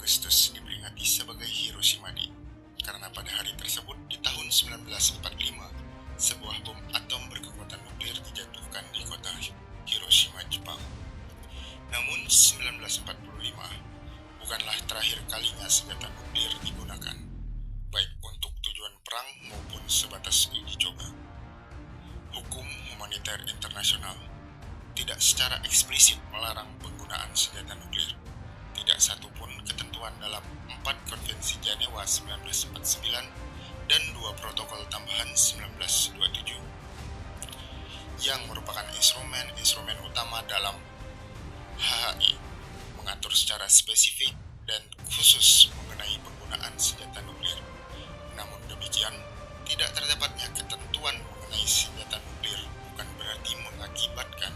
Agustus diperingati sebagai Hiroshima Day karena pada hari tersebut di tahun 1945 sebuah bom atom berkekuatan nuklir dijatuhkan di kota Hiroshima, Jepang. Namun 1945 bukanlah terakhir kalinya senjata nuklir digunakan, baik untuk tujuan perang maupun sebatas uji coba. Hukum humaniter internasional tidak secara eksplisit melarang penggunaan senjata nuklir. Tidak satupun ketentuan dalam 4 Konvensi Jenewa 1949 dan 2 Protokol Tambahan 1927 yang merupakan instrumen utama dalam HHI mengatur secara spesifik dan khusus mengenai penggunaan senjata nuklir. Namun demikian, tidak terdapatnya ketentuan mengenai senjata nuklir bukan berarti mengakibatkan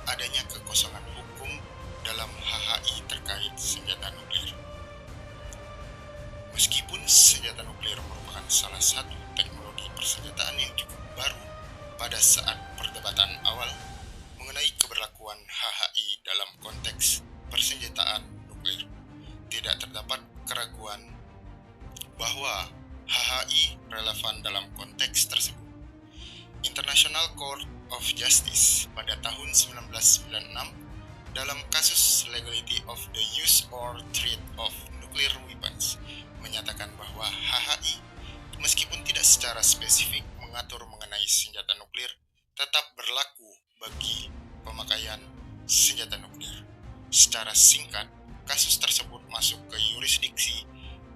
adanya kekosongan hukum dalam HHI terkait senjata nuklir. Meskipun senjata nuklir merupakan salah satu teknologi persenjataan yang cukup baru pada saat perdebatan awal mengenai keberlakuan HHI dalam konteks persenjataan nuklir, tidak terdapat keraguan bahwa HHI relevan dalam konteks tersebut. International Court of Justice pada tahun 1996 dalam kasus Legality of the Use or Trade of Nuclear Weapons menyatakan bahwa HHI meskipun tidak secara spesifik mengatur mengenai senjata nuklir tetap berlaku bagi pemakaian senjata nuklir. Secara singkat, kasus tersebut masuk ke yurisdiksi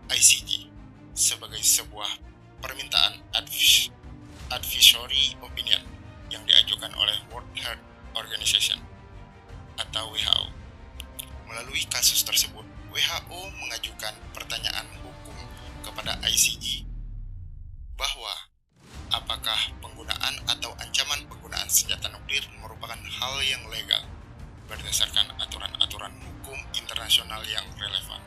ICJ sebagai sebuah permintaan advisory opinion yang diajukan oleh World Health Organization atau WHO. Melalui kasus tersebut, WHO mengajukan pertanyaan hukum kepada ICJ bahwa apakah penggunaan atau ancaman penggunaan senjata nuklir merupakan hal yang legal berdasarkan aturan-aturan hukum internasional yang relevan,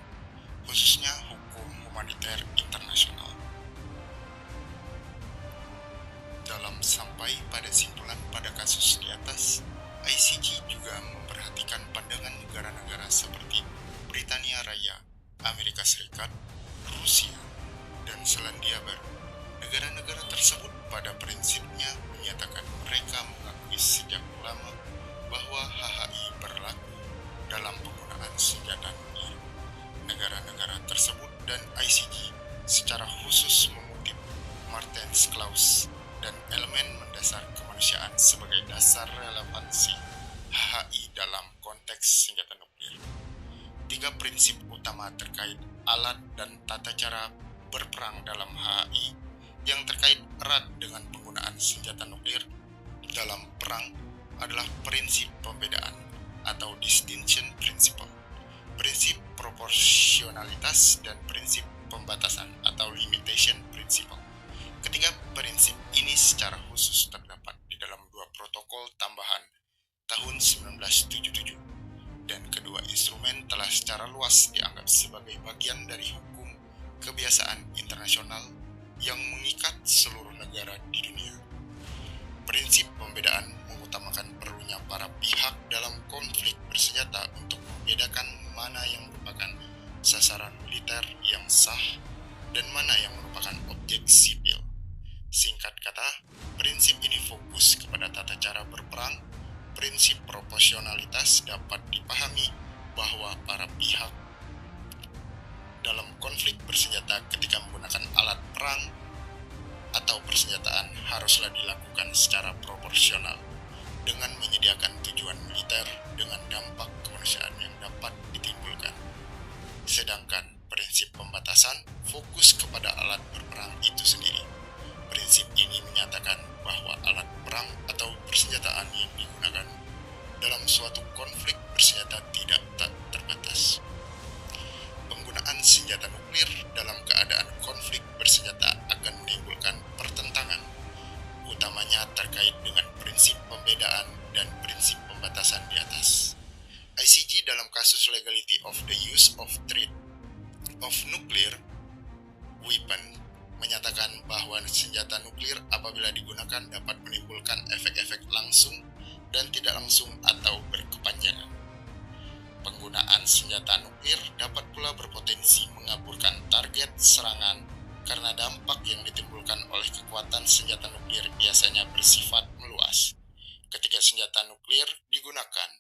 khususnya hukum humaniter internasional. Dalam sampai pada simpulan pada kasus di atas, ICJ juga memperhatikan pandangan negara-negara seperti Britania Raya, Amerika Serikat, Rusia, dan Selandia Baru. Negara-negara tersebut pada prinsipnya menyatakan mereka mengakui sejak lama bahwa HHI berlaku dalam penggunaan senjata nuklir. Negara-negara tersebut dan ICJ secara khusus mengutip Martens Clause dan elemen mendasar kemanusiaan sebagai dasar relevansi HHI dalam konteks senjata nuklir. 3 prinsip utama terkait alat dan tata cara berperang dalam HHI yang terkait erat dengan penggunaan senjata nuklir dalam perang adalah prinsip pembedaan atau distinction principle, prinsip proporsionalitas, dan prinsip pembatasan atau limitation principle. Ketiga prinsip ini secara khusus terdapat di dalam 2 protokol tambahan tahun 1977, dan kedua instrumen telah secara luas dianggap sebagai bagian dari hukum kebiasaan internasional yang mengikat seluruh negara di dunia. Prinsip pembedaan mengutamakan perlunya para pihak dalam konflik bersenjata untuk membedakan mana yang merupakan sasaran militer yang sah dan mana yang merupakan objek sipil. Singkat kata, prinsip ini fokus kepada tata cara berperang. Prinsip proporsionalitas dapat dipahami bahwa para pihak dalam konflik bersenjata ketika menggunakan alat perang atau persenjataan haruslah dilakukan secara proporsional dengan menyediakan tujuan militer dengan dampak kemanusiaan yang dapat ditimbulkan. Sedangkan prinsip pembatasan fokus kepada alat berperang itu sendiri. Prinsip ini menyatakan bahwa alat perang atau persenjataan yang digunakan dalam suatu konflik bersenjata tidak terbatas. Penggunaan senjata nuklir dalam keadaan konflik bersenjata akan menimbulkan pertentangan, utamanya terkait dengan prinsip pembedaan dan prinsip pembatasan di atas. ICJ dalam kasus Legality of the Use of Trade of Nuclear Weapon menyatakan bahwa senjata nuklir apabila digunakan dapat menimbulkan efek-efek langsung dan tidak langsung atau berkepanjangan. Penggunaan senjata nuklir dapat pula berpotensi mengaburkan target serangan karena dampak yang ditimbulkan oleh kekuatan senjata nuklir biasanya bersifat meluas. Ketika senjata nuklir digunakan,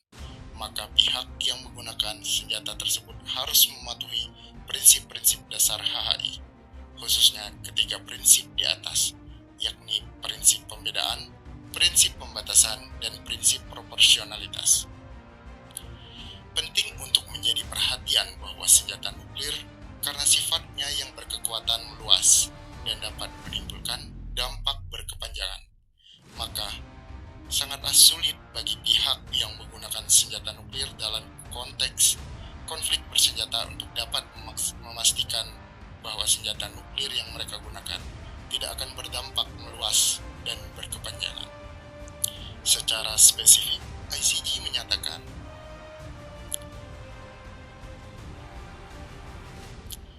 maka pihak yang menggunakan senjata tersebut harus mematuhi prinsip-prinsip dasar HHI, khususnya ketiga prinsip di atas, yakni prinsip pembedaan, prinsip pembatasan, dan prinsip proporsionalitas. Penting untuk menjadi perhatian bahwa senjata nuklir karena sifatnya yang berkekuatan meluas dan dapat menimbulkan dampak berkepanjangan, maka sangatlah sulit bagi pihak yang menggunakan senjata nuklir dalam konteks konflik bersenjata untuk dapat memastikan bahwa senjata nuklir yang mereka gunakan tidak akan berdampak meluas dan berkepanjangan. Secara spesifik, ICG menyatakan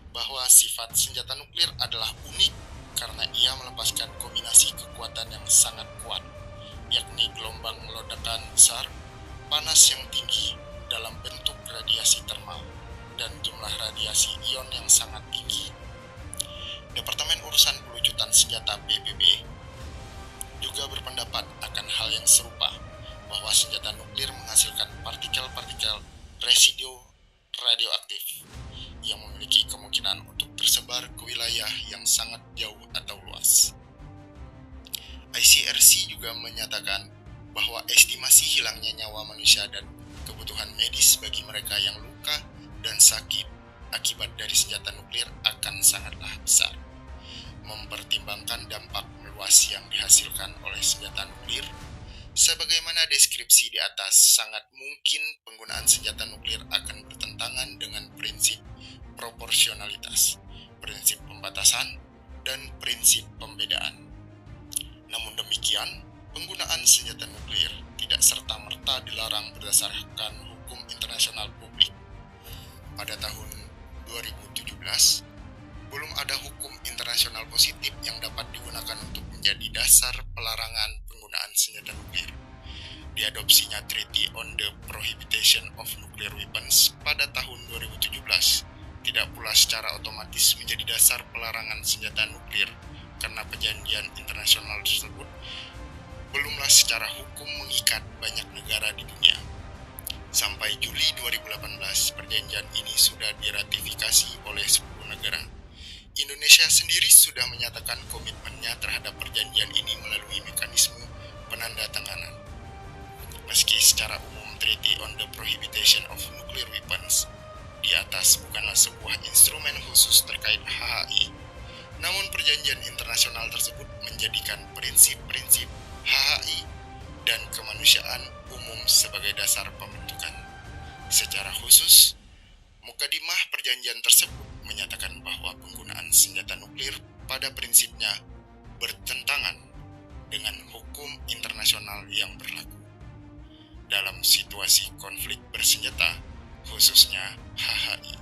bahwa sifat senjata nuklir adalah unik karena ia melepaskan kombinasi kekuatan yang sangat kuat, yakni gelombang ledakan besar, panas yang tinggi dalam bentuk radiasi termal, dan jumlah radiasi ion yang sangat tinggi. Departemen Urusan Pelucutan Senjata PBB juga berpendapat akan hal yang serupa, bahwa senjata nuklir menghasilkan partikel-partikel residu radioaktif yang memiliki kemungkinan untuk tersebar ke wilayah yang sangat jauh atau luas. ICRC juga menyatakan bahwa estimasi hilangnya nyawa manusia dan kebutuhan medis bagi mereka yang luka dan sakit akibat dari senjata nuklir akan sangatlah besar. Mempertimbangkan dampak meluas yang dihasilkan oleh senjata nuklir, sebagaimana deskripsi di atas, sangat mungkin penggunaan senjata nuklir akan bertentangan dengan prinsip proporsionalitas, prinsip pembatasan, dan prinsip pembedaan. Namun demikian, penggunaan senjata nuklir tidak serta-merta dilarang berdasarkan hukum internasional publik. Pada tahun 2017, belum ada hukum internasional positif yang dapat digunakan untuk menjadi dasar pelarangan penggunaan senjata nuklir. Diadopsinya Treaty on the Prohibition of Nuclear Weapons pada tahun 2017 tidak pula secara otomatis menjadi dasar pelarangan senjata nuklir karena perjanjian internasional tersebut belumlah secara hukum mengikat banyak negara di dunia. Sampai Juli 2018, perjanjian ini sudah diratifikasi oleh 10 negara. Indonesia sendiri sudah menyatakan komitmennya terhadap perjanjian ini melalui mekanisme penandatanganan. Meski secara umum Treaty on the Prohibition of Nuclear Weapons di atas bukanlah sebuah instrumen khusus terkait HHI, namun perjanjian internasional tersebut menjadikan prinsip-prinsip HHI dan kemanusiaan umum sebagai dasar pembentukan. Secara khusus, Mukadimah perjanjian tersebut menyatakan bahwa penggunaan senjata nuklir pada prinsipnya bertentangan dengan hukum internasional yang berlaku. Dalam situasi konflik bersenjata, khususnya HHI.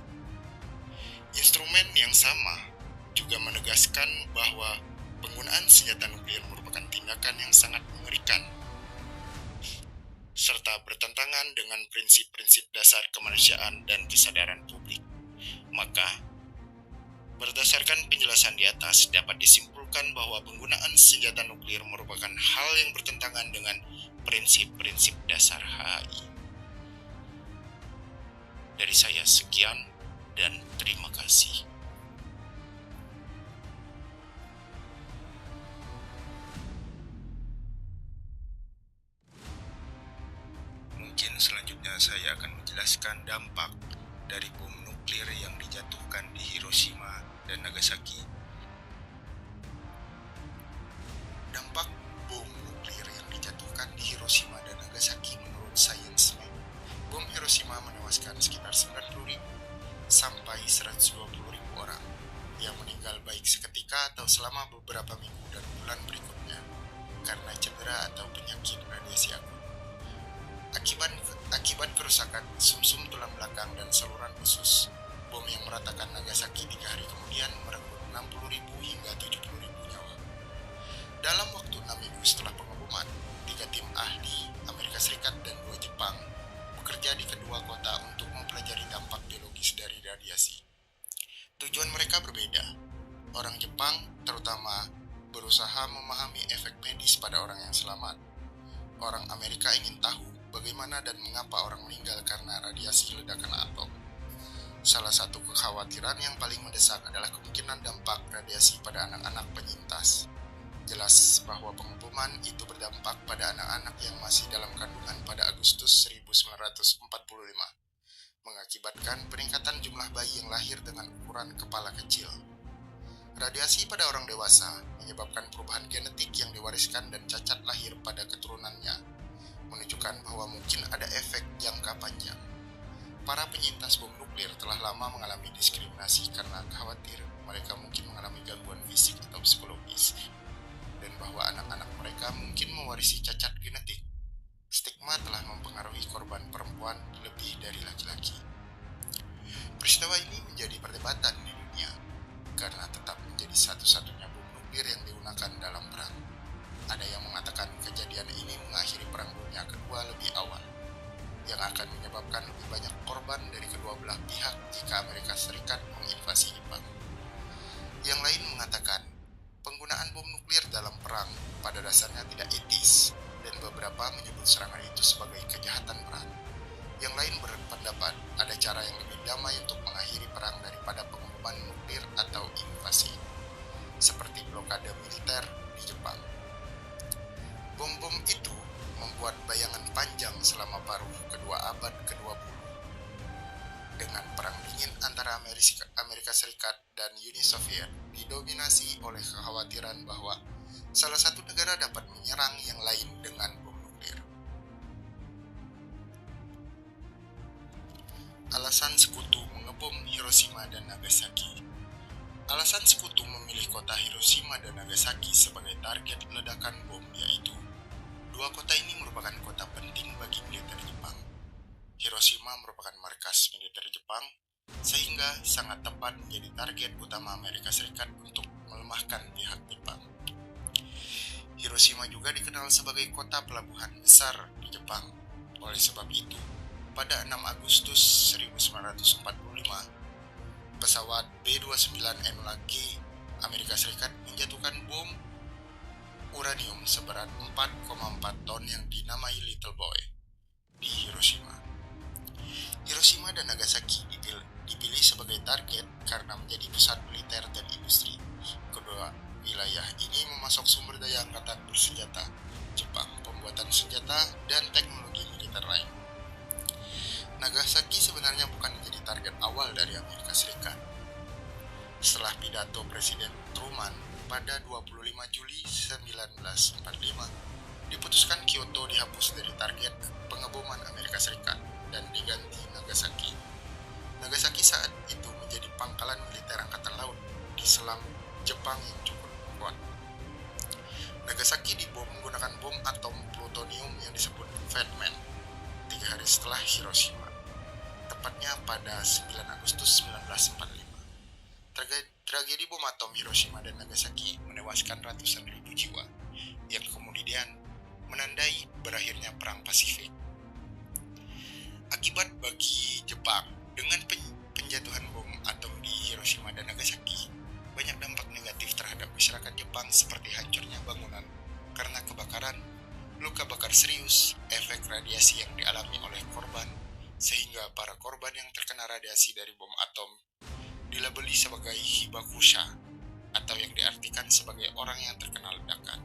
Instrumen yang sama juga menegaskan bahwa penggunaan senjata nuklir merupakan tindakan yang sangat mengerikan, serta bertentangan dengan prinsip-prinsip dasar kemanusiaan dan kesadaran publik. Maka, berdasarkan penjelasan di atas, dapat disimpulkan bahwa penggunaan senjata nuklir merupakan hal yang bertentangan dengan prinsip-prinsip dasar HHI. Dari saya sekian dan terima kasih. Mungkin selanjutnya saya akan menjelaskan dampak dari bom nuklir yang dijatuhkan di Hiroshima dan Nagasaki. Dampak bom nuklir yang dijatuhkan di Hiroshima dan Nagasaki menurut sains, bom Hiroshima menewaskan sekitar 90.000 sampai 120.000 orang yang meninggal baik seketika atau selama beberapa minggu dan bulan berikutnya karena cedera atau penyakit radiasi akut. Akibat kerusakan sumsum tulang belakang dan saluran usus, bom yang meratakan Nagasaki 3 hari kemudian merenggut 60.000 hingga 70.000 nyawa. Dalam waktu 6 minggu setelah pengeboman, 3 tim ahli Amerika Serikat dan 2 Jepang bekerja di kedua kota untuk mempelajari dampak biologis dari radiasi. Tujuan mereka berbeda. Orang Jepang terutama berusaha memahami efek medis pada orang yang selamat. Orang Amerika ingin tahu bagaimana dan mengapa orang meninggal karena radiasi ledakan atom. Salah satu kekhawatiran yang paling mendesak adalah kemungkinan dampak radiasi pada anak-anak penyintas. Jelas bahwa pengeboman itu berdampak pada anak-anak yang masih dalam kandungan pada Agustus 1945, mengakibatkan peningkatan jumlah bayi yang lahir dengan ukuran kepala kecil. Radiasi pada orang dewasa menyebabkan perubahan genetik yang diwariskan dan cacat lahir pada keturunannya, menunjukkan bahwa mungkin ada efek jangka panjang. Para penyintas bom nuklir telah lama mengalami diskriminasi karena khawatir mereka mungkin mengalami gangguan fisik atau psikologis, dan bahwa anak-anak mereka mungkin mewarisi cacat genetik. Stigma telah mempengaruhi korban perempuan lebih dari laki-laki. Peristiwa ini menjadi perdebatan di dunia karena tetap menjadi satu-satunya bom nuklir yang digunakan dalam perang. Ada yang mengatakan kejadian ini mengakhiri Perang Dunia Kedua lebih awal, yang akan menyebabkan lebih banyak korban dari kedua belah pihak jika Amerika Serikat menginvasi Jepang. Yang lain mengatakan penggunaan bom nuklir dalam perang pada dasarnya tidak etis, dan beberapa menyebut serangan itu sebagai kejahatan perang. Yang lain berpendapat ada cara yang lebih damai untuk mengakhiri perang daripada pengeboman nuklir atau invasi, seperti blokade militer di Jepang. Bom-bom itu membuat bayangan panjang selama paruh kedua abad ke-20. Dengan perang dingin antara Amerika Serikat dan Uni Soviet didominasi oleh kekhawatiran bahwa salah satu negara dapat menyerang yang lain dengan bom nuklir. Alasan sekutu mengebom Hiroshima dan Nagasaki. Alasan sekutu memilih kota Hiroshima dan Nagasaki sebagai target ledakan bom yaitu dua kota ini merupakan kota penting bagi militer Jepang. Hiroshima merupakan markas militer Jepang, sehingga sangat tepat menjadi target utama Amerika Serikat untuk melemahkan pihak Jepang. Hiroshima juga dikenal sebagai kota pelabuhan besar di Jepang. Oleh sebab itu, pada 6 Agustus 1945, pesawat B-29 Enola Gay Amerika Serikat menjatuhkan bom uranium seberat 4,4 ton yang dinamai Little Boy di Hiroshima. Hiroshima dan Nagasaki dipilih sebagai target karena menjadi pusat militer dan industri. Kedua wilayah ini memasok sumber daya angkatan bersenjata Jepang, pembuatan senjata, dan teknologi militer lain. Nagasaki sebenarnya bukan menjadi target awal dari Amerika Serikat. Setelah pidato Presiden Truman pada 25 Juli 1945, diputuskan Kyoto dihapus dari target pengeboman Amerika Serikat dan diganti Nagasaki. Nagasaki saat itu menjadi pangkalan militer angkatan laut di selam Jepang yang cukup kuat. Nagasaki dibom menggunakan bom atom plutonium yang disebut Fat Man 3 hari setelah Hiroshima, tepatnya pada 9 Agustus 1945. Tragedi bom atom Hiroshima dan Nagasaki menewaskan ratusan ribu jiwa, yang kemudian menandai berakhirnya Perang Pasifik. Akibat bagi Jepang, dengan penjatuhan bom atom di Hiroshima dan Nagasaki, banyak dampak negatif terhadap masyarakat Jepang seperti hancurnya bangunan karena kebakaran, luka bakar serius, efek radiasi yang dialami oleh korban, sehingga para korban yang terkena radiasi dari bom atom dilabeli sebagai hibakusha atau yang diartikan sebagai orang yang terkena ledakan.